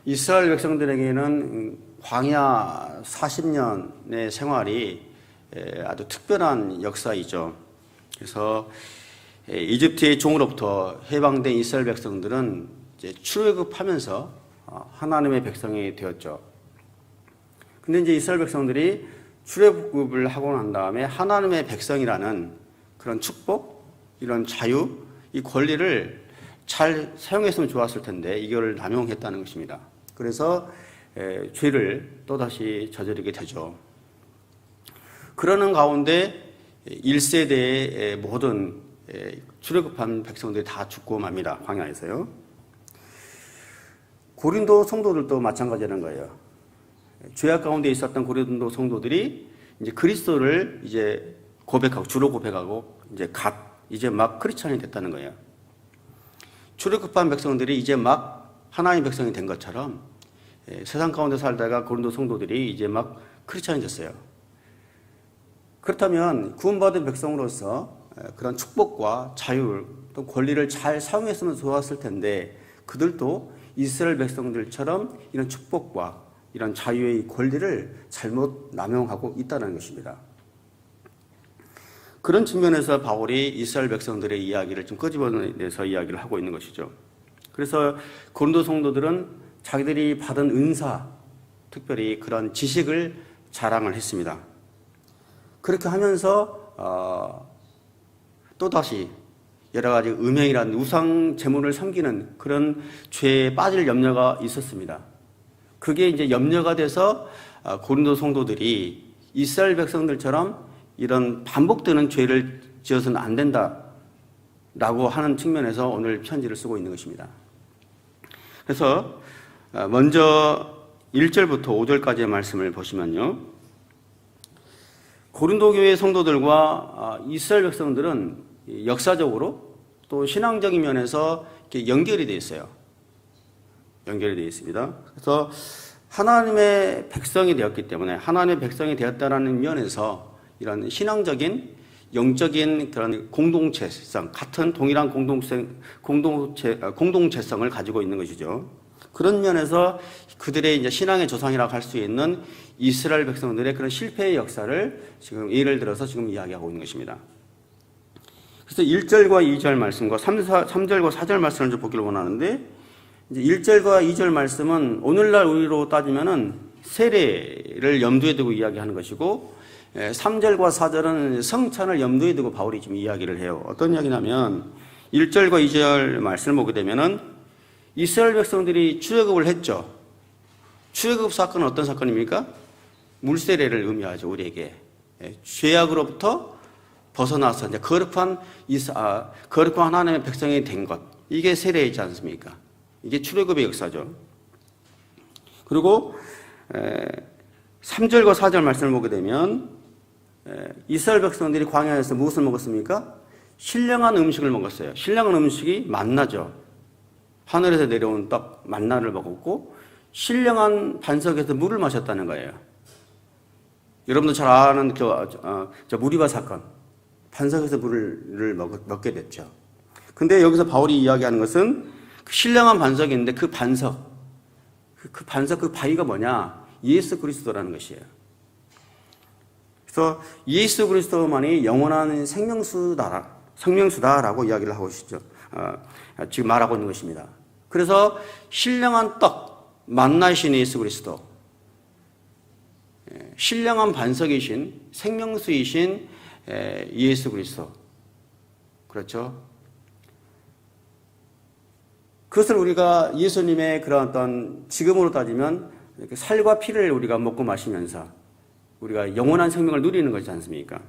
이스라엘 백성들에게는 광야 40년의 생활이 아주 특별한 역사이죠. 그래서 이집트의 종으로부터 해방된 이스라엘 백성들은 이제 출애굽하면서 하나님의 백성이 되었죠. 근데 이제 이스라엘 백성들이 출애굽을 하고 난 다음에 하나님의 백성이라는 그런 축복, 이런 자유, 이 권리를 잘 사용했으면 좋았을 텐데 이걸 남용했다는 것입니다. 그래서 죄를 또다시 저지르게 되죠. 그러는 가운데 1세대의 모든 출애굽한 백성들이 다 죽고 맙니다. 광야에서요. 고린도 성도들도 마찬가지라는 거예요. 죄악 가운데 있었던 고린도 성도들이 이제 그리스도를 이제 고백하고 주로 고백하고 이제 막 크리스찬이 됐다는 거예요. 출애굽한 백성들이 이제 막 하나님의 백성이 된 것처럼 세상 가운데 살다가 고린도 성도들이 이제 막 크리스찬이 됐어요. 그렇다면 구원받은 백성으로서 그런 축복과 자유 또 권리를 잘 사용했으면 좋았을 텐데 그들도 이스라엘 백성들처럼 이런 축복과 이런 자유의 권리를 잘못 남용하고 있다는 것입니다. 그런 측면에서 바울이 이스라엘 백성들의 이야기를 좀 끄집어내서 이야기를 하고 있는 것이죠. 그래서 고린도 성도들은 자기들이 받은 은사, 특별히 그런 지식을 자랑을 했습니다. 그렇게 하면서 또다시 여러 가지 음행이라는 우상 제물을 섬기는 그런 죄에 빠질 염려가 있었습니다. 그게 이제 염려가 돼서 고린도 성도들이 이스라엘 백성들처럼 이런 반복되는 죄를 지어서는 안 된다라고 하는 측면에서 오늘 편지를 쓰고 있는 것입니다. 그래서 먼저 1절부터 5절까지의 말씀을 보시면요. 고린도 교회 성도들과 이스라엘 백성들은 역사적으로 또 신앙적인 면에서 이렇게 연결이 되어 있어요. 연결이 되어 있습니다. 그래서 하나님의 백성이 되었기 때문에 하나님의 백성이 되었다는 면에서 이런 신앙적인 영적인 그런 공동체성, 같은 동일한 공동체성을 가지고 있는 것이죠. 그런 면에서 그들의 이제 신앙의 조상이라고 할 수 있는 이스라엘 백성들의 그런 실패의 역사를 지금 예를 들어서 지금 이야기하고 있는 것입니다. 그래서 1절과 2절 말씀과 3절과 4절 말씀을 좀 보기를 원하는데, 이제 1절과 2절 말씀은 오늘날 우리로 따지면은 세례를 염두에 두고 이야기하는 것이고, 3절과 4절은 성찬을 염두에 두고 바울이 지금 이야기를 해요. 어떤 이야기냐면 1절과 2절 말씀을 보게 되면은 이스라엘 백성들이 출애굽을 했죠. 출애굽 사건은 어떤 사건입니까? 물세례를 의미하죠. 우리에게 죄악으로부터 벗어나서 이제 거룩한 하나님의 백성이 된 것, 이게 세례이지 않습니까? 이게 출애굽의 역사죠. 그리고 3절과 4절 말씀을 보게 되면 이스라엘 백성들이 광야에서 무엇을 먹었습니까? 신령한 음식을 먹었어요. 신령한 음식이 만나죠. 하늘에서 내려온 떡, 만나를 먹었고 신령한 반석에서 물을 마셨다는 거예요. 여러분도 잘 아는 무리바 사건, 반석에서 물을 먹게 됐죠. 근데 여기서 바울이 이야기하는 것은 그 신령한 반석인데 그 반석, 그 바위가 뭐냐? 예수 그리스도라는 것이에요. 그래서 예수 그리스도만이 영원한 생명수다라고 이야기를 하고 있죠. 지금 말하고 있는 것입니다. 그래서 신령한 떡, 만나이신 예수 그리스도, 신령한 반석이신 생명수이신 예수 그리스도, 그렇죠? 그것을 우리가 예수님의 그런 어떤 지금으로 따지면 살과 피를 우리가 먹고 마시면서 우리가 영원한 생명을 누리는 것이지 않습니까?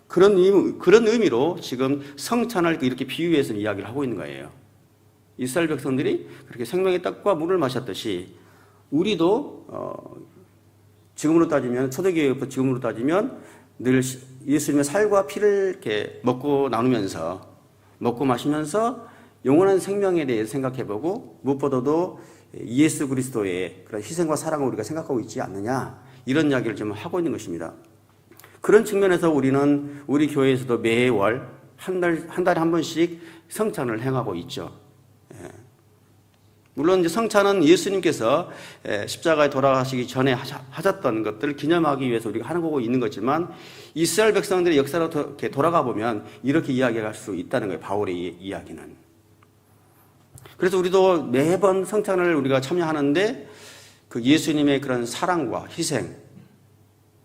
그런 의미로 지금 성찬을 이렇게 비유해서 이야기를 하고 있는 거예요. 이스라엘 백성들이 그렇게 생명의 떡과 물을 마셨듯이 우리도 지금으로 따지면 초대교회부터 지금으로 따지면 늘 예수님의 살과 피를 이렇게 먹고 나누면서 먹고 마시면서 영원한 생명에 대해 생각해보고 무엇보다도 예수 그리스도의 그런 희생과 사랑을 우리가 생각하고 있지 않느냐, 이런 이야기를 좀 하고 있는 것입니다. 그런 측면에서 우리는 우리 교회에서도 매월 한 달에 한 번씩 성찬을 행하고 있죠. 물론 이제 성찬은 예수님께서 십자가에 돌아가시기 전에 하셨던 것들을 기념하기 위해서 우리가 하는 거고 있는 거지만 이스라엘 백성들의 역사로 이렇게 돌아가 보면 이렇게 이야기할 수 있다는 거예요. 바울의 이야기는. 그래서 우리도 매번 성찬을 우리가 참여하는데 그 예수님의 그런 사랑과 희생을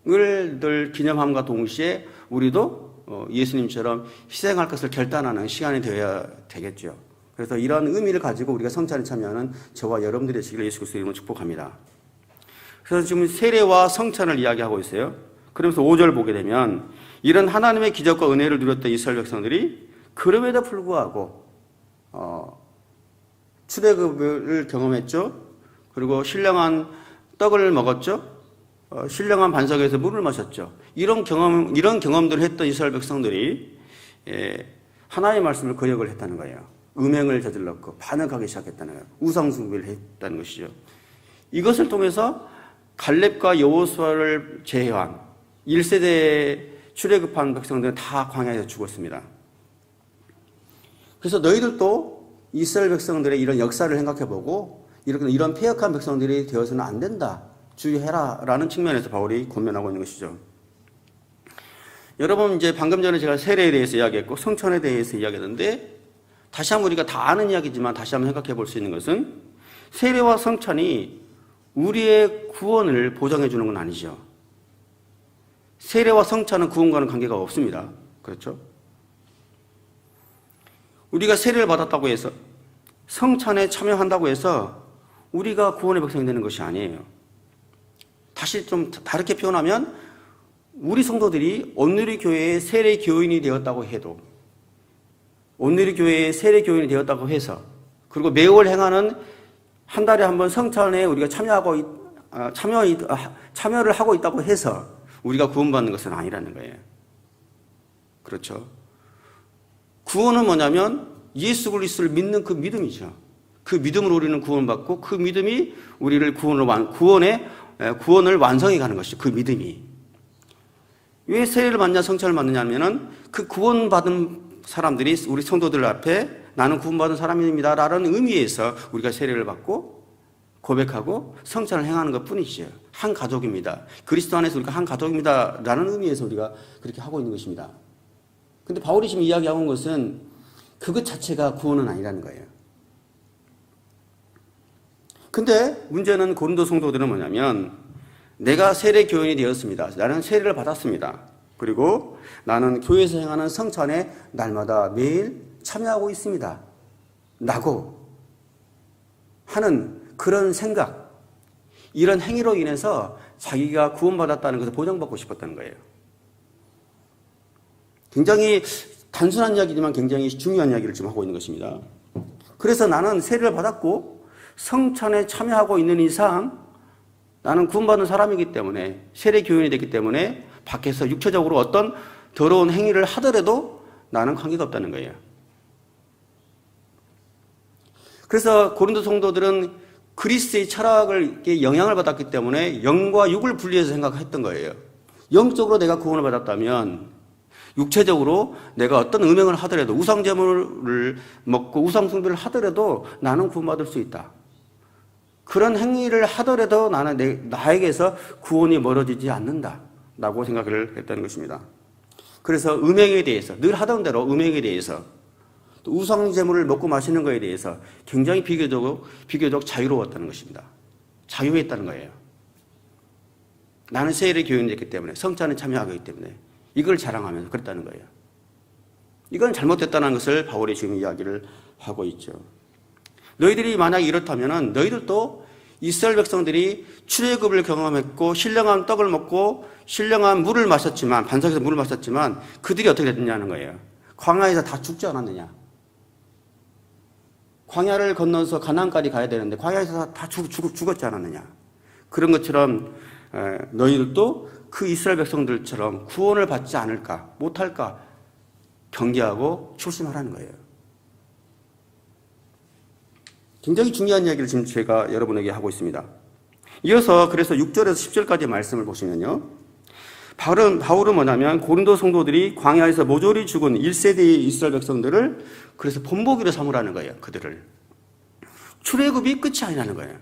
늘 기념함과 동시에 우리도 예수님처럼 희생할 것을 결단하는 시간이 되어야 되겠죠. 그래서 이런 의미를 가지고 우리가 성찬에 참여하는 저와 여러분들이 되시기를 예수 그리스도의 이름으로 축복합니다. 그래서 지금 세례와 성찬을 이야기하고 있어요. 그러면서 5절 보게 되면 이런 하나님의 기적과 은혜를 누렸던 이스라엘 백성들이 그럼에도 불구하고 출애굽을 경험했죠. 그리고 신령한 떡을 먹었죠. 신령한 반석에서 물을 마셨죠. 이런 경험들을 했던 이스라엘 백성들이 하나님의 말씀을 거역을 했다는 거예요. 음행을 저질렀고 반역하기 시작했다는 거예요. 우상숭배를 했다는 것이죠. 이것을 통해서 갈렙과 여호수아를 제외한 1세대 출애굽한 백성들은 다 광야에서 죽었습니다. 그래서 너희들도 이스라엘 백성들의 이런 역사를 생각해보고 이런 패역한 백성들이 되어서는 안 된다. 주의해라 라는 측면에서 바울이 권면하고 있는 것이죠. 여러분 이제 방금 전에 제가 세례에 대해서 이야기했고 성찬에 대해서 이야기했는데 다시 한번 우리가 다 아는 이야기지만 다시 한번 생각해 볼 수 있는 것은 세례와 성찬이 우리의 구원을 보장해 주는 건 아니죠. 세례와 성찬은 구원과는 관계가 없습니다. 그렇죠? 우리가 세례를 받았다고 해서 성찬에 참여한다고 해서 우리가 구원의 백성이 되는 것이 아니에요. 다시 좀 다르게 표현하면 우리 성도들이 온누리 교회의 세례 교인이 되었다고 해도 온누리 교회의 세례 교인이 되었다고 해서 그리고 매월 행하는 한 달에 한 번 성찬에 우리가 참여를 하고 있다고 해서 우리가 구원받는 것은 아니라는 거예요. 그렇죠? 구원은 뭐냐면 예수 그리스도를 믿는 그 믿음이죠. 그 믿음으로 우리는 구원받고 그 믿음이 우리를 구원을 완성해 가는 것이죠. 그 믿음이. 왜 세례를 받냐 성찬을 받느냐 하면은 그 구원받은 사람들이 우리 성도들 앞에 나는 구원받은 사람입니다 라는 의미에서 우리가 세례를 받고 고백하고 성찬을 행하는 것 뿐이죠. 한 가족입니다. 그리스도 안에서 우리가 한 가족입니다 라는 의미에서 우리가 그렇게 하고 있는 것입니다. 근데 바울이 지금 이야기하고 있는 것은 그것 자체가 구원은 아니라는 거예요. 근데 문제는 고린도 성도들은 뭐냐면 내가 세례 교인이 되었습니다. 나는 세례를 받았습니다. 그리고 나는 교회에서 행하는 성찬에 날마다 매일 참여하고 있습니다. 라고 하는 그런 생각, 이런 행위로 인해서 자기가 구원받았다는 것을 보장받고 싶었다는 거예요. 굉장히 단순한 이야기지만 굉장히 중요한 이야기를 지금 하고 있는 것입니다. 그래서 나는 세례를 받았고 성찬에 참여하고 있는 이상 나는 구원받은 사람이기 때문에 세례 교인이 됐기 때문에 밖에서 육체적으로 어떤 더러운 행위를 하더라도 나는 관계가 없다는 거예요. 그래서 고린도 성도들은 그리스의 철학을 영향을 받았기 때문에 영과 육을 분리해서 생각했던 거예요. 영적으로 내가 구원을 받았다면 육체적으로 내가 어떤 음행을 하더라도 우상제물을 먹고 우상숭배를 하더라도 나는 구원받을 수 있다. 그런 행위를 하더라도 나에게서 구원이 멀어지지 않는다라고 생각을 했다는 것입니다. 그래서 음행에 대해서 늘 하던 대로 음행에 대해서 또 우상제물을 먹고 마시는 것에 대해서 굉장히 비교적 자유로웠다는 것입니다. 자유했다는 거예요. 나는 세례 교인이 됐기 때문에 성찬에 참여하기 때문에 이걸 자랑하면서 그랬다는 거예요. 이건 잘못됐다는 것을 바울이 지금 이야기를 하고 있죠. 너희들이 만약에 이렇다면 너희들도 이스라엘 백성들이 출애굽을 경험했고 신령한 떡을 먹고 신령한 물을 마셨지만 반석에서 물을 마셨지만 그들이 어떻게 됐느냐는 거예요. 광야에서 다 죽지 않았느냐. 광야를 건너서 가나안까지 가야 되는데 광야에서 다 죽었지 않았느냐. 그런 것처럼 너희들도 그 이스라엘 백성들처럼 구원을 받지 않을까 못할까 경계하고 조심하라는 거예요. 굉장히 중요한 이야기를 지금 제가 여러분에게 하고 있습니다. 이어서 그래서 6절에서 10절까지 말씀을 보시면요. 바울은 뭐냐면 고린도 성도들이 광야에서 모조리 죽은 1세대의 이스라엘 백성들을 그래서 본보기로 삼으라는 거예요. 그들을. 출애굽이 끝이 아니라는 거예요.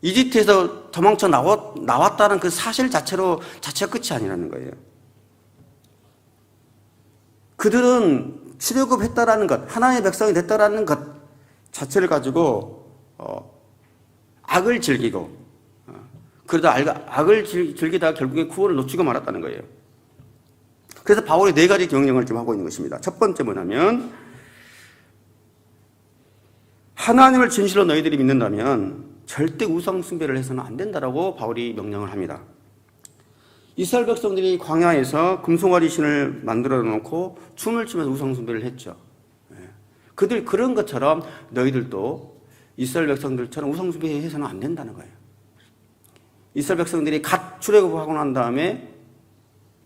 이집트에서 도망쳐 나왔다는 그 사실 자체가 끝이 아니라는 거예요. 그들은 출애굽했다라는 것, 하나님의 백성이 됐다라는 것 자체를 가지고 악을 즐기고 그러다 악을 즐기다가 결국에 구원을 놓치고 말았다는 거예요. 그래서 바울이 4가지 경영을 좀 하고 있는 것입니다. 첫 번째 뭐냐면 하나님을 진실로 너희들이 믿는다면 절대 우상 숭배를 해서는 안 된다라고 바울이 명령을 합니다. 이스라엘 백성들이 광야에서 금송아지 신을 만들어 놓고 춤을 추면서 우상 숭배를 했죠. 그들 그런 것처럼 너희들도 이스라엘 백성들처럼 우상 숭배해서는 안 된다는 거예요. 이스라엘 백성들이 갓 출애굽하고 난 다음에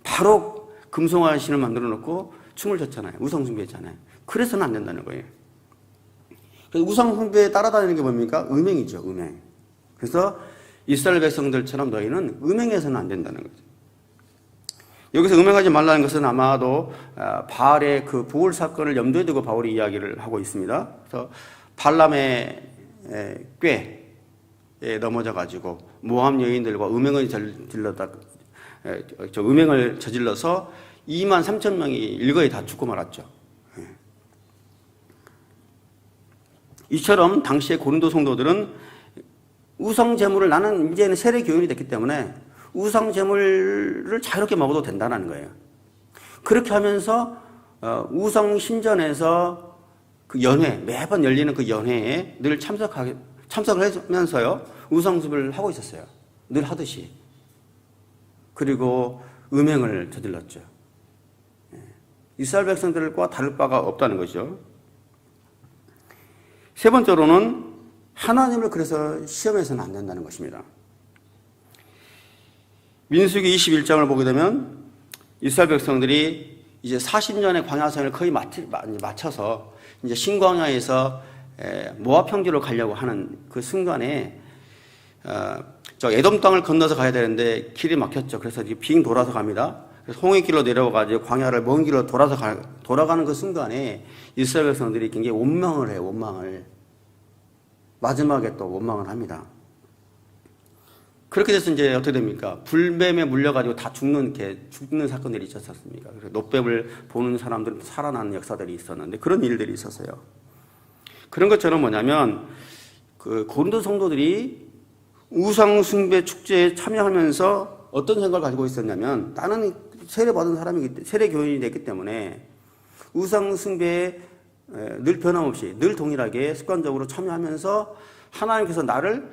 바로 금송아지 신을 만들어 놓고 춤을 췄잖아요. 우상 숭배했잖아요. 그래서는 안 된다는 거예요. 그래서 우상 숭배에 따라다니는 게 뭡니까? 음행이죠. 음행. 그래서 이스라엘 백성들처럼 너희는 음행해서는 안 된다는 거죠. 여기서 음행하지 말라는 것은 아마도 바알의 그 부울 사건을 염두에 두고 바울이 이야기를 하고 있습니다. 그래서 발람의 꾀에 넘어져 가지고 모함 여인들과 음행을 저질러서 2만 3천 명이 일거에 다 죽고 말았죠. 이처럼 당시의 고린도 성도들은 우상 제물을 나는 이제는 세례 교인이 됐기 때문에 우상 제물을 자유롭게 먹어도 된다는 거예요. 그렇게 하면서 우상 신전에서 그 연회, 매번 열리는 그 연회에 늘 참석을 하면서요 우상 숭배를 하고 있었어요. 늘 하듯이. 그리고 음행을 저질렀죠. 이스라엘 백성들과 다를 바가 없다는 거죠. 세 번째로는 하나님을 그래서 시험해서는 안 된다는 것입니다. 민수기 21장을 보게 되면 이스라엘 백성들이 이제 40년의 광야생을 거의 마쳐서 이제 신광야에서 모압 평지로 가려고 하는 그 순간에 저 에돔 땅을 건너서 가야 되는데 길이 막혔죠. 그래서 빙 돌아서 갑니다. 그래서 홍해길로 내려와가지고 광야를 먼 길로 돌아가는 그 순간에 이스라엘 백성들이 굉장히 원망을 해요. 원망을. 마지막에 또 원망을 합니다. 그렇게 돼서 이제 어떻게 됩니까? 불뱀에 물려가지고 다 죽는 사건들이 있었지 않습니까? 그래서 노뱀을 보는 사람들은 살아나는 역사들이 있었는데 그런 일들이 있었어요. 그런 것처럼 뭐냐면 그 고린도 성도들이 우상 숭배 축제에 참여하면서 어떤 생각을 가지고 있었냐면 나는 세례받은 세례 교인이 됐기 때문에 우상 숭배에 늘 변함없이 늘 동일하게 습관적으로 참여하면서 하나님께서 나를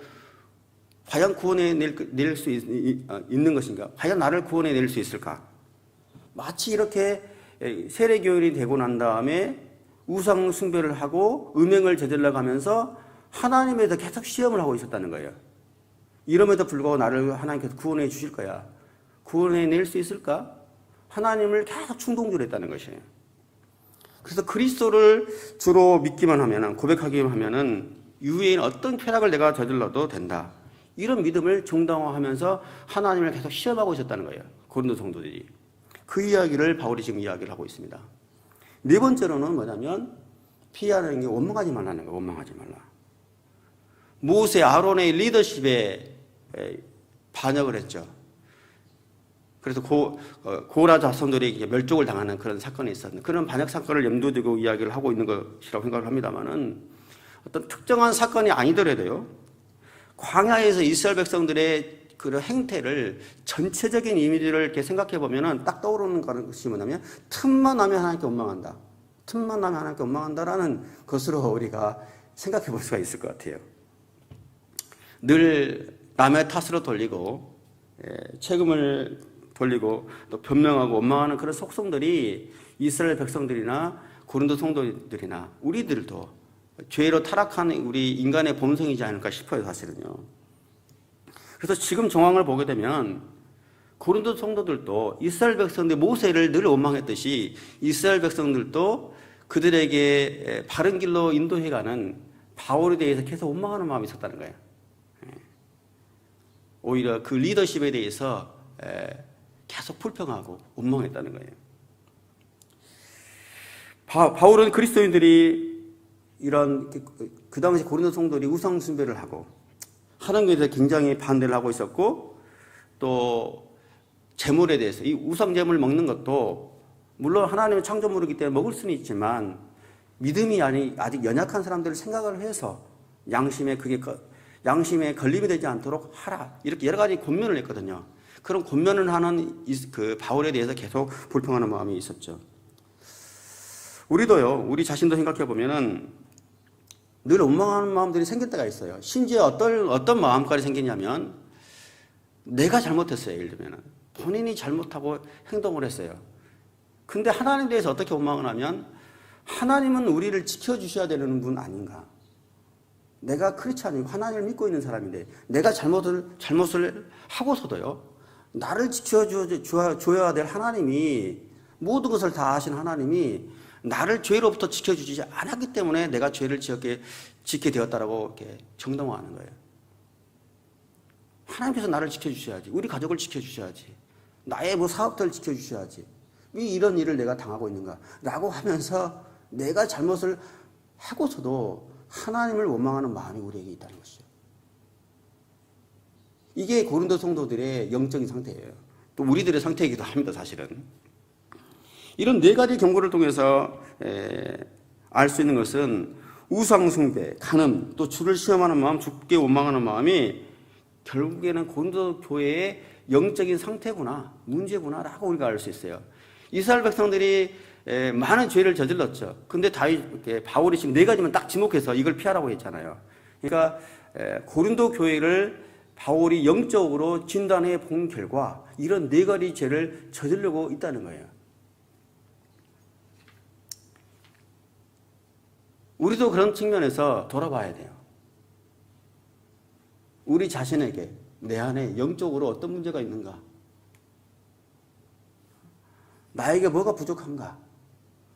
과연 구원해 낼 수 있는 것인가? 과연 나를 구원해 낼 수 있을까? 마치 이렇게 세례 교인이 되고 난 다음에 우상 숭배를 하고 음행을 저질러 가면서 하나님에 대해서 계속 시험을 하고 있었다는 거예요. 이럼에도 불구하고 나를 하나님께서 구원해 주실 거야. 구원해 낼 수 있을까? 하나님을 계속 충동질했다는 것이에요. 그래서 그리스도를 주로 믿기만 하면은, 고백하기만 하면은 이후에는 어떤 쾌락을 내가 저질러도 된다. 이런 믿음을 정당화하면서 하나님을 계속 시험하고 있었다는 거예요. 고린도 성도들이. 그 이야기를 바울이 지금 이야기를 하고 있습니다. 네 번째로는 뭐냐면 피하는 게 원망하지 말라는 거예요. 원망하지 말라. 모세, 아론의 리더십에 반역을 했죠. 그래서 고라 자손들이 멸족을 당하는 그런 사건이 있었는데 그런 반역 사건을 염두에 두고 이야기를 하고 있는 것이라고 생각을 합니다만은 어떤 특정한 사건이 아니더라도요. 광야에서 이스라엘 백성들의 그런 행태를 전체적인 이미지를 이렇게 생각해 보면은 딱 떠오르는 것이 뭐냐면 틈만 나면 하나님께 원망한다. 틈만 나면 하나님께 원망한다라는 것으로 우리가 생각해 볼 수가 있을 것 같아요. 늘 남의 탓으로 돌리고 책임을 돌리고 또 변명하고 원망하는 그런 속성들이 이스라엘 백성들이나 고린도 성도들이나 우리들도 죄로 타락한 우리 인간의 본성이지 않을까 싶어요, 사실은요. 그래서 지금 정황을 보게 되면 고린도 성도들도 이스라엘 백성들 모세를 늘 원망했듯이 이스라엘 백성들도 그들에게 바른 길로 인도해가는 바울에 대해서 계속 원망하는 마음이 있었다는 거예요. 오히려 그 리더십에 대해서 계속 불평하고 원망했다는 거예요. 바울은 그리스도인들이 이런 그 당시 고린도 성도들이 우상 숭배를 하고 하는 것에 대해서 굉장히 반대를 하고 있었고, 또 재물에 대해서 이 우상 재물 먹는 것도 물론 하나님의 창조물이기 때문에 먹을 수는 있지만 믿음이 아직 연약한 사람들을 생각을 해서 양심에 걸림이 되지 않도록 하라, 이렇게 여러 가지 권면을 했거든요. 그런 권면을 하는 그 바울에 대해서 계속 불평하는 마음이 있었죠. 우리도요, 우리 자신도 생각해 보면은 늘 원망하는 마음들이 생길 때가 있어요. 심지어 어떤 마음까지 생기냐면, 내가 잘못했어요. 예를 들면 본인이 잘못하고 행동을 했어요. 근데 하나님에 대해서 어떻게 원망을 하면, 하나님은 우리를 지켜주셔야 되는 분 아닌가? 내가 크리스찬이고 하나님을 믿고 있는 사람인데 내가 잘못을 하고서도요, 나를 지켜줘야 될 하나님이, 모든 것을 다 아신 하나님이 나를 죄로부터 지켜주지 않았기 때문에 내가 죄를 짓게 되었다라고 이렇게 정당화하는 거예요. 하나님께서 나를 지켜주셔야지, 우리 가족을 지켜주셔야지, 나의 사업들을 지켜주셔야지, 왜 이런 일을 내가 당하고 있는가? 라고 하면서 내가 잘못을 하고서도 하나님을 원망하는 마음이 우리에게 있다는 것이죠. 이게 고린도 성도들의 영적인 상태예요. 또 우리들의 상태이기도 합니다, 사실은. 이런 네 가지 경고를 통해서 알 수 있는 것은 우상숭배, 간음, 또 주를 시험하는 마음, 주께 원망하는 마음이 결국에는 고린도 교회의 영적인 상태구나, 문제구나라고 우리가 알 수 있어요. 이스라엘 백성들이 많은 죄를 저질렀죠. 근데 바울이 지금 네 가지만 딱 지목해서 이걸 피하라고 했잖아요. 그러니까 고린도 교회를 바울이 영적으로 진단해 본 결과 이런 네 가지 죄를 저지르고 있다는 거예요. 우리도 그런 측면에서 돌아봐야 돼요. 우리 자신에게, 내 안에 영적으로 어떤 문제가 있는가? 나에게 뭐가 부족한가?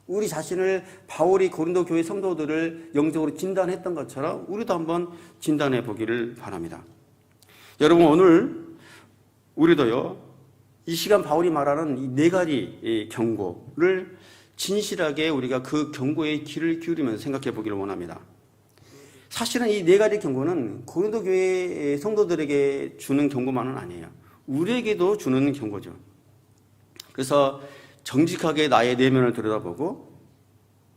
우리 자신을 바울이 고린도 교회 성도들을 영적으로 진단했던 것처럼 우리도 한번 진단해 보기를 바랍니다. 여러분, 오늘 우리도요, 이 시간 바울이 말하는 이 네 가지 경고를 진실하게 우리가 그 경고에 귀를 기울이면서 생각해 보기를 원합니다. 사실은 이 네 가지 경고는 고린도 교회 성도들에게 주는 경고만은 아니에요. 우리에게도 주는 경고죠. 그래서 정직하게 나의 내면을 들여다보고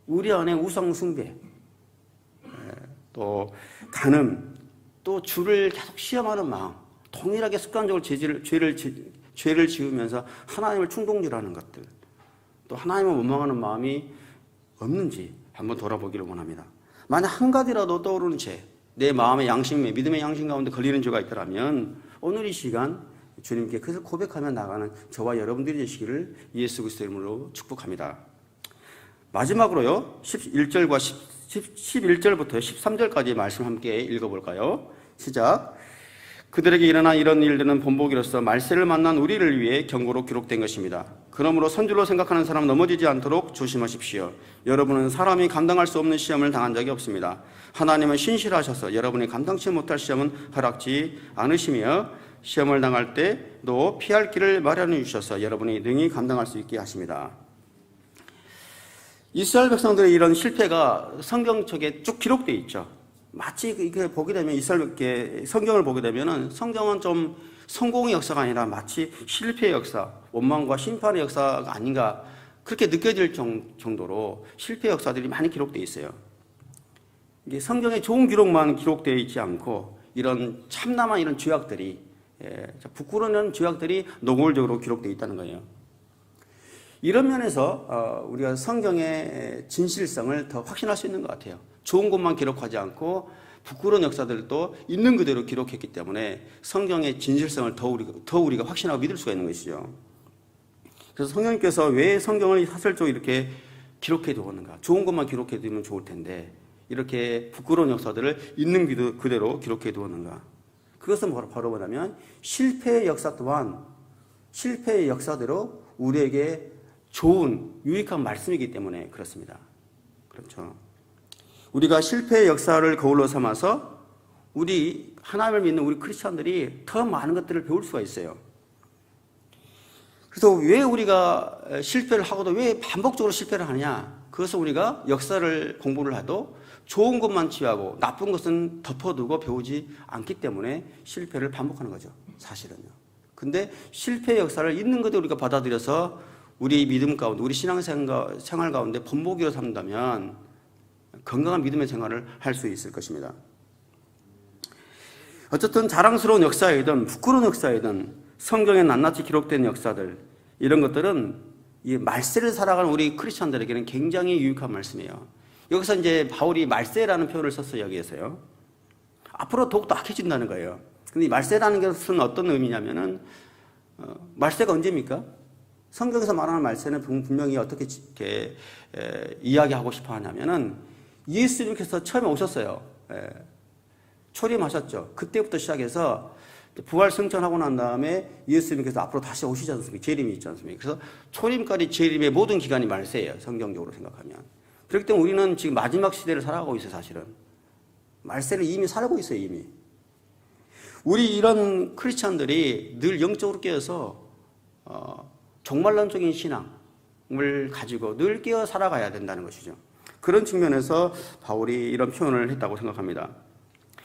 우리 안에 우상 숭배, 또 간음, 또 주를 계속 시험하는 마음, 동일하게 습관적으로 죄를 지으면서 하나님을 충동질하는 것들, 또 하나님을 원망하는 마음이 없는지 한번 돌아보기를 원합니다. 만약 한 가지라도 떠오르는 죄, 내 마음의 양심에, 믿음의 양심 가운데 걸리는 죄가 있더라면 오늘 이 시간 주님께 그것을 고백하며 나가는 저와 여러분들이 되시기를 예수 그리스도의 이름으로 축복합니다. 마지막으로요, 11절과 11절부터 13절까지 말씀 함께 읽어볼까요? 시작. 그들에게 일어난 이런 일들은 본보기로서 말세를 만난 우리를 위해 경고로 기록된 것입니다. 그러므로 선줄로 생각하는 사람 넘어지지 않도록 조심하십시오. 여러분은 사람이 감당할 수 없는 시험을 당한 적이 없습니다. 하나님은 신실하셔서 여러분이 감당치 못할 시험은 허락지 않으시며 시험을 당할 때도 피할 길을 마련해 주셔서 여러분이 능히 감당할 수 있게 하십니다. 이스라엘 백성들의 이런 실패가 성경책에 쭉 기록되어 있죠. 마치 이렇게 보게 되면 이스라엘 성경을 보게 되면은 성경은 좀 성공의 역사가 아니라 마치 실패의 역사, 원망과 심판의 역사가 아닌가 그렇게 느껴질 정도로 실패의 역사들이 많이 기록되어 있어요. 이게 성경에 좋은 기록만 기록되어 있지 않고 이런 참남한 이런 죄악들이, 부끄러운 죄악들이 노골적으로 기록되어 있다는 거예요. 이런 면에서 우리가 성경의 진실성을 더 확신할 수 있는 것 같아요. 좋은 것만 기록하지 않고 부끄러운 역사들도 있는 그대로 기록했기 때문에 성경의 진실성을 더 우리가 확신하고 믿을 수가 있는 것이죠. 그래서 성령님께서 왜 성경을 사설적으로 이렇게 기록해 두었는가? 좋은 것만 기록해 두면 좋을 텐데 이렇게 부끄러운 역사들을 있는 그대로 기록해 두었는가? 그것은 바로 뭐냐면 실패의 역사 또한 실패의 역사대로 우리에게 좋은 유익한 말씀이기 때문에 그렇습니다. 그렇죠. 우리가 실패의 역사를 거울로 삼아서 우리 하나님을 믿는 우리 크리스찬들이 더 많은 것들을 배울 수가 있어요. 그래서 왜 우리가 실패를 하고도 왜 반복적으로 실패를 하느냐? 그것은 우리가 역사를 공부를 해도 좋은 것만 취하고 나쁜 것은 덮어두고 배우지 않기 때문에 실패를 반복하는 거죠. 사실은요. 근데 실패의 역사를 있는 그대로 우리가 받아들여서 우리 믿음 가운데, 우리 신앙생활 가운데 본보기로 삼는다면 건강한 믿음의 생활을 할 수 있을 것입니다. 어쨌든 자랑스러운 역사이든 부끄러운 역사이든 성경에 낱낱이 기록된 역사들, 이런 것들은 이 말세를 살아가는 우리 크리스천들에게는 굉장히 유익한 말씀이에요. 여기서 이제 바울이 말세라는 표현을 썼어요. 여기에서요. 앞으로 더욱더 악해진다는 거예요. 근데 이 말세라는 것은 어떤 의미냐면은 말세가 언제입니까? 성경에서 말하는 말세는 분명히 어떻게 이야기하고 싶어 하냐면은 예수님께서 처음에 오셨어요. 초림하셨죠. 그때부터 시작해서 부활 승천하고 난 다음에 예수님께서 앞으로 다시 오시지 않습니까? 재림이 있지 않습니까? 그래서 초림까지 재림의 모든 기간이 말세예요. 성경적으로 생각하면. 그렇기 때문에 우리는 지금 마지막 시대를 살아가고 있어요. 사실은. 말세를 이미 살고 있어요. 이미. 우리 이런 크리스찬들이 늘 영적으로 깨어서 종말론적인 신앙을 가지고 늘 깨어 살아가야 된다는 것이죠. 그런 측면에서 바울이 이런 표현을 했다고 생각합니다.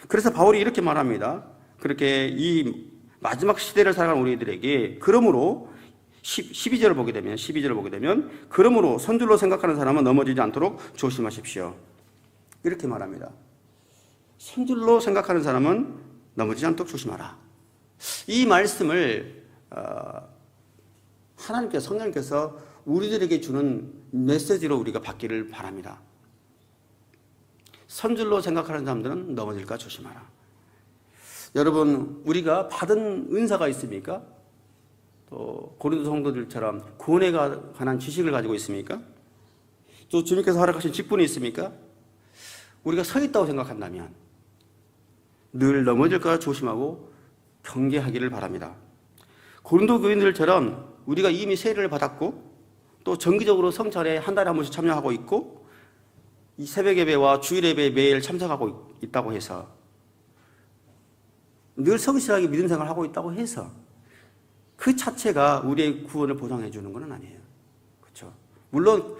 그래서 바울이 이렇게 말합니다. 그렇게 이 마지막 시대를 살아가는 우리들에게 그러므로 12절을 보게 되면 그러므로 선줄로 생각하는 사람은 넘어지지 않도록 조심하십시오. 이렇게 말합니다. 선줄로 생각하는 사람은 넘어지지 않도록 조심하라. 이 말씀을 하나님께서, 성령께서 우리들에게 주는 메시지로 우리가 받기를 바랍니다. 선줄로 생각하는 사람들은 넘어질까 조심하라. 여러분, 우리가 받은 은사가 있습니까? 또 고린도 성도들처럼 구원에 관한 지식을 가지고 있습니까? 또 주님께서 허락하신 직분이 있습니까? 우리가 서 있다고 생각한다면 늘 넘어질까 조심하고 경계하기를 바랍니다. 고린도 교인들처럼 우리가 이미 세례를 받았고 또 정기적으로 성찬에 한 달에 한 번씩 참여하고 있고 이 새벽 예배와 주일 예배에 매일 참석하고 있다고 해서 늘 성실하게 믿음 생활을 하고 있다고 해서 그 자체가 우리의 구원을 보장해 주는 건 아니에요. 그렇죠? 물론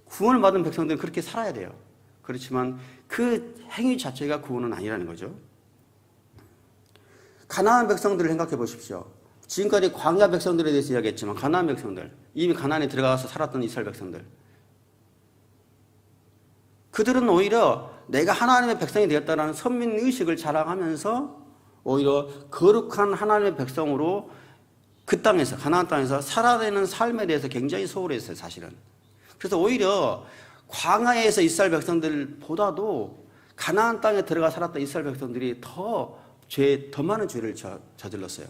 구원을 받은 백성들은 그렇게 살아야 돼요. 그렇지만 그 행위 자체가 구원은 아니라는 거죠. 가나안 백성들을 생각해 보십시오. 지금까지 광야 백성들에 대해서 이야기했지만 가나안 백성들, 이미 가나안에 들어가서 살았던 이스라엘 백성들, 그들은 오히려 내가 하나님의 백성이 되었다는 선민의식을 자랑하면서 오히려 거룩한 하나님의 백성으로 그 땅에서, 가나안 땅에서 살아내는 삶에 대해서 굉장히 소홀했어요. 사실은. 그래서 오히려 광야에서 이스라엘 백성들보다도 가나안 땅에 들어가 살았던 이스라엘 백성들이 더 많은 죄를 저질렀어요.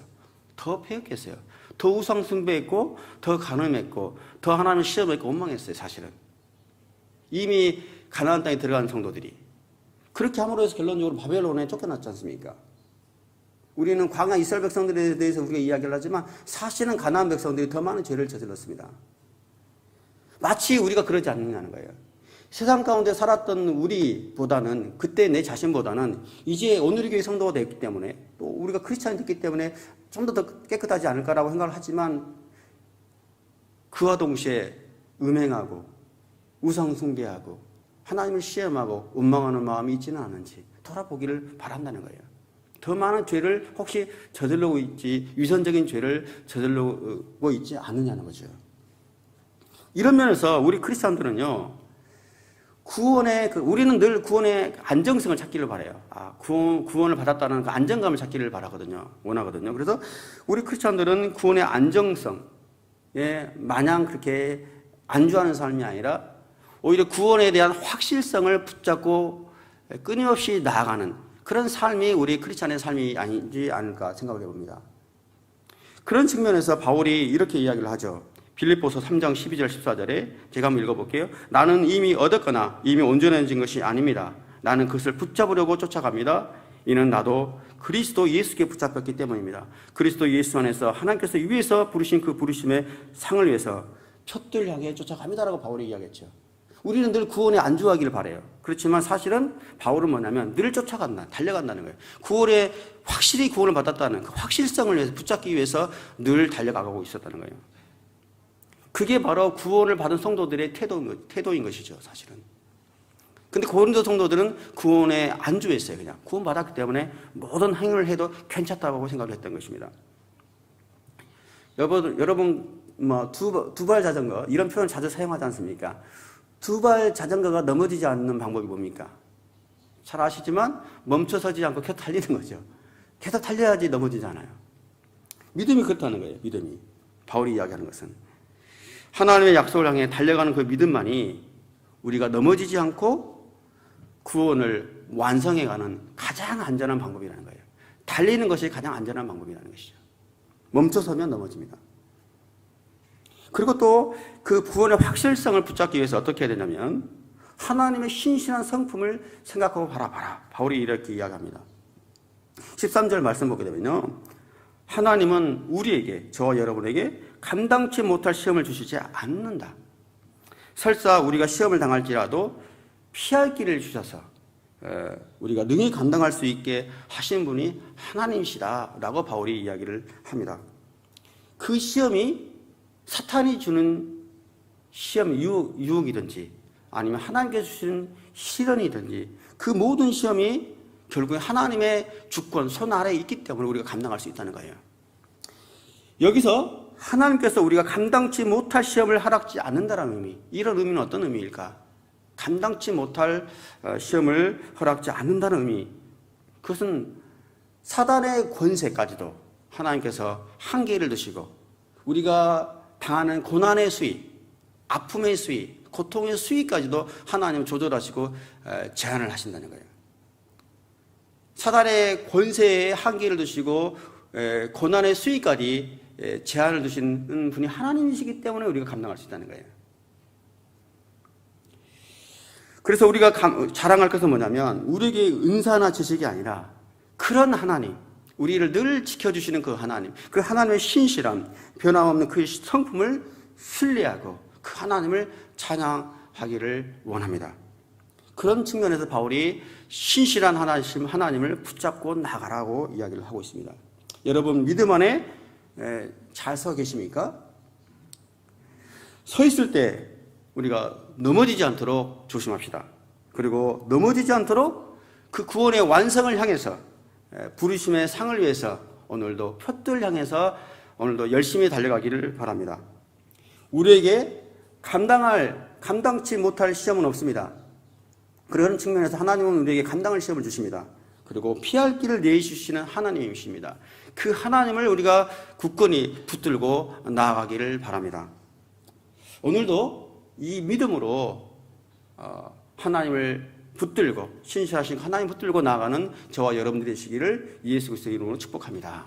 더 패역했어요. 더 우상 숭배했고 더 간음했고 더 하나님을 시험했고 원망했어요. 사실은. 이미 가나안 땅에 들어간 성도들이. 그렇게 함으로 해서 결론적으로 바벨론에 쫓겨났지 않습니까? 우리는 광야 이스라엘 백성들에 대해서 우리가 이야기를 하지만 사실은 가나안 백성들이 더 많은 죄를 저질렀습니다. 마치 우리가 그러지 않느냐는 거예요. 세상 가운데 살았던 우리보다는, 그때 내 자신보다는 이제 오늘의 교회 성도가 됐기 때문에 또 우리가 크리스찬이 됐기 때문에 좀 더 깨끗하지 않을까라고 생각을 하지만 그와 동시에 음행하고 우상 숭배하고 하나님을 시험하고 원망하는 마음이 있지는 않은지 돌아보기를 바란다는 거예요. 더 많은 죄를 혹시 저지르고 있지, 위선적인 죄를 저지르고 있지 않느냐는 거죠. 이런 면에서 우리 크리스찬들은요, 우리는 늘 구원의 안정성을 찾기를 바라요. 구원을 받았다는 그 안정감을 찾기를 원하거든요. 그래서 우리 크리스찬들은 구원의 안정성에 마냥 그렇게 안주하는 삶이 아니라 오히려 구원에 대한 확실성을 붙잡고 끊임없이 나아가는 그런 삶이 우리 크리스찬의 삶이 아니지 않을까 생각을 해봅니다. 그런 측면에서 바울이 이렇게 이야기를 하죠. 빌립보서 3장 12절 14절에 제가 한번 읽어볼게요. 나는 이미 얻었거나 이미 온전해진 것이 아닙니다. 나는 그것을 붙잡으려고 쫓아갑니다. 이는 나도 그리스도 예수께 붙잡혔기 때문입니다. 그리스도 예수 안에서 하나님께서 위에서 부르신 그 부르심의 상을 위해서 표들 향해 쫓아갑니다라고 바울이 이야기했죠. 우리는 늘 구원에 안주하기를 바라요. 그렇지만 사실은 바울은 뭐냐면 늘 달려간다는 거예요. 확실히 구원을 받았다는 그 확실성을 위해서 붙잡기 위해서 늘 달려가고 있었다는 거예요. 그게 바로 구원을 받은 성도들의 태도인 것이죠, 사실은. 근데 고린도 성도들은 구원에 안주했어요. 그냥 구원받았기 때문에 모든 행위를 해도 괜찮다고 생각을 했던 것입니다. 여러분 뭐 두발 자전거 이런 표현 자주 사용하지 않습니까? 두발 자전거가 넘어지지 않는 방법이 뭡니까? 잘 아시지만 멈춰서지 않고 계속 달리는 거죠. 계속 달려야지 넘어지잖아요. 믿음이 그렇다는 거예요. 믿음이. 바울이 이야기하는 것은 하나님의 약속을 향해 달려가는 그 믿음만이 우리가 넘어지지 않고 구원을 완성해가는 가장 안전한 방법이라는 거예요. 달리는 것이 가장 안전한 방법이라는 것이죠. 멈춰서면 넘어집니다. 그리고 또 그 구원의 확실성을 붙잡기 위해서 어떻게 해야 되냐면 하나님의 신실한 성품을 생각하고 바라봐라. 바울이 이렇게 이야기합니다. 13절 말씀 보게 되면요. 하나님은 우리에게, 저와 여러분에게 감당치 못할 시험을 주시지 않는다. 설사 우리가 시험을 당할지라도 피할 길을 주셔서 우리가 능히 감당할 수 있게 하신 분이 하나님이시다라고 바울이 이야기를 합니다. 그 시험이 사탄이 주는 시험 유혹이든지 아니면 하나님께서 주시는 시련이든지 그 모든 시험이 결국에 하나님의 주권, 손 아래에 있기 때문에 우리가 감당할 수 있다는 거예요. 여기서 하나님께서 우리가 감당치 못할 시험을 허락지 않는다는 의미, 이런 의미는 어떤 의미일까? 감당치 못할 시험을 허락지 않는다는 의미, 그것은 사단의 권세까지도 하나님께서 한계를 두시고 우리가 당하는 고난의 수위, 아픔의 수위, 고통의 수위까지도 하나님 조절하시고 제한을 하신다는 거예요. 사단의 권세에 한계를 두시고 고난의 수위까지 제한을 두시는 분이 하나님이시기 때문에 우리가 감당할 수 있다는 거예요. 그래서 우리가 자랑할 것은 뭐냐면 우리에게 은사나 지식이 아니라 그런 하나님, 우리를 늘 지켜주시는 그 하나님의 신실함, 변함없는 그 성품을 신뢰하고 그 하나님을 찬양하기를 원합니다. 그런 측면에서 바울이 신실한 하나님을 붙잡고 나가라고 이야기를 하고 있습니다. 여러분 믿음 안에 잘 서 계십니까? 서 있을 때 우리가 넘어지지 않도록 조심합시다. 그리고 넘어지지 않도록 그 구원의 완성을 향해서 부르심의 상을 위해서 오늘도 표들 향해서 오늘도 열심히 달려가기를 바랍니다. 우리에게 감당치 못할 시험은 없습니다. 그런 측면에서 하나님은 우리에게 감당할 시험을 주십니다. 그리고 피할 길을 내주시는 하나님이십니다. 그 하나님을 우리가 굳건히 붙들고 나아가기를 바랍니다. 오늘도 이 믿음으로 하나님을 붙들고 신실하신 하나님 붙들고 나아가는 저와 여러분들이 되시기를 예수 그리스도의 이름으로 축복합니다.